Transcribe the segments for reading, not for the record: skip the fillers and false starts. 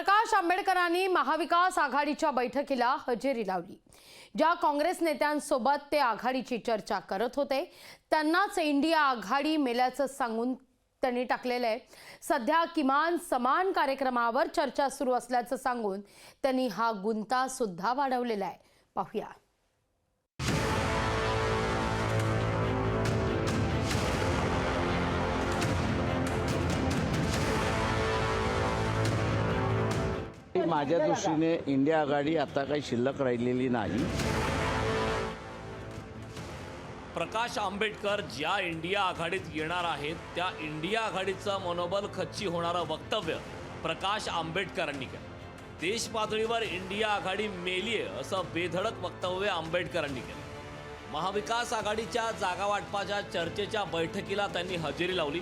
प्रकाश आंबेडकरांनी महाविकास आघाडीच्या बैठकीला हजेरी लावली। ज्या काँग्रेस नेत्यांसोबत ते आघाडीची चर्चा करत होते त्यांनाच इंडिया आघाडी मेल्याचं सांगून त्यांनी टाकलेलं आहे। सध्या किमान समान कार्यक्रमावर चर्चा सुरू असल्याचं सांगून त्यांनी हा गुंता सुद्धा वाढवलेला आहे। पाहूया। माझ्या दृष्टीने इंडिया आघाडी आता काही शिल्लक राहिलेली नाही। प्रकाश आंबेडकर ज्या इंडिया आघाडीत येणार आहेत त्या इंडिया आघाडीचं मनोबल खच्ची होणारं वक्तव्य प्रकाश आंबेडकरांनी केलं। देश पातळीवर इंडिया आघाडी मेलीये असं बेधडक वक्तव्य आंबेडकरांनी केलं। महाविकास आघाडीच्या जागा वाटपाच्या चर्चेच्या बैठकीला त्यांनी हजेरी लावली।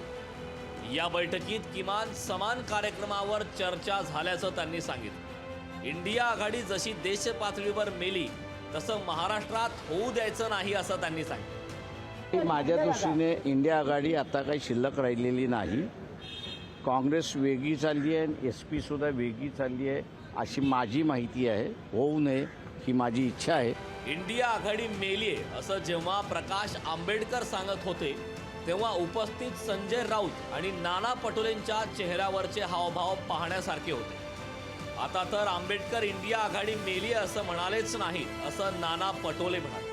या बैठकीत किमान समान कार्यक्रमावर चर्चा झाल्याचं त्यांनी सांगितलं। इंडिया आघाडी जशी देश पातळीवर मेली तसं महाराष्ट्रात होऊ द्यायचं नाही असं त्यांनी सांगितलं। माझ्या दृष्टीने इंडिया आघाडी आता काही शिल्लक राहिलेली नाही। काँग्रेस वेगळी चालली आहे, SP सुद्धा वेगळी चालली आहे अशी माझी माहिती आहे। होऊ नये ही माझी इच्छा आहे। इंडिया आघाडी मेलीये असं जेव्हा प्रकाश आंबेडकर सांगत होते तेव्हा उपस्थित संजय राऊत आणि नाना पटोलेंच्या चेहऱ्यावरचे हावभाव पाहण्यासारखे होते। आता तर आंबेडकर इंडिया आघाडी मेली असं म्हणालेच नाही असं नाना पटोले म्हणाले।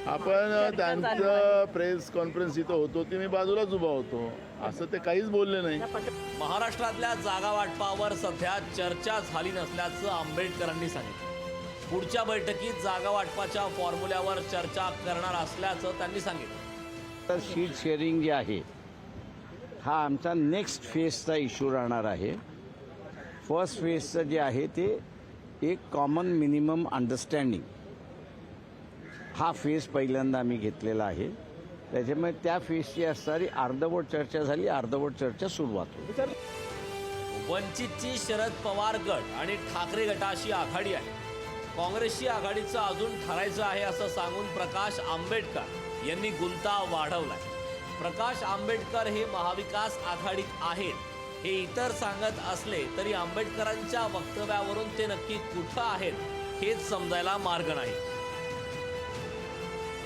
आपण त्यांचं प्रेस कॉन्फरन्स इथं होतो ते मी बाजूलाच उभा होतो, असं ते काहीच बोलले नाही। महाराष्ट्रातल्या जागा वाटपावर सध्या चर्चा झाली नसल्याचं आंबेडकरांनी सांगितलं। पुढच्या बैठकीत जागा वाटपाच्या फॉर्म्युल्यावर चर्चा करणार असल्याचं त्यांनी सांगितलं। तर सीट शेअरिंग जे आहे हा आमचा नेक्स्ट फेजचा इश्यू राहणार आहे। फर्स्ट फेजचं जे आहे ते एक कॉमन मिनिमम अंडरस्टँडिंग हा फेज पहिल्यांदा आम्ही घेतलेला आहे। त्याच्यामुळे त्या फेजची असणारी अर्धवट चर्चा झाली, अर्धवट चर्चा सुरुवात होती। वंचितची शरद पवार गट आणि ठाकरे गटाशी आघाडी आहे। काँग्रेसची आघाडीचं अजून ठरायचं आहे असं सांगून प्रकाश आंबेडकर यांनी गुंता वाढवलाय। प्रकाश आंबेडकर हे महाविकास आघाडीत आहेत हे इतर सांगत असले तरी आंबेडकरांच्या वक्तव्यावरून ते नक्की कुठं आहेत हेच समजायला मार्ग नाही।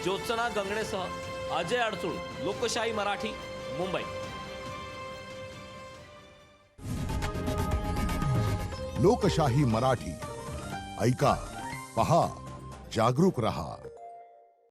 ज्योत्सना गंगणेसह अजय अडसूळ, लोकशाही मराठी, मुंबई। लोकशाही मराठी ऐका, पहा, जागरूक रहा।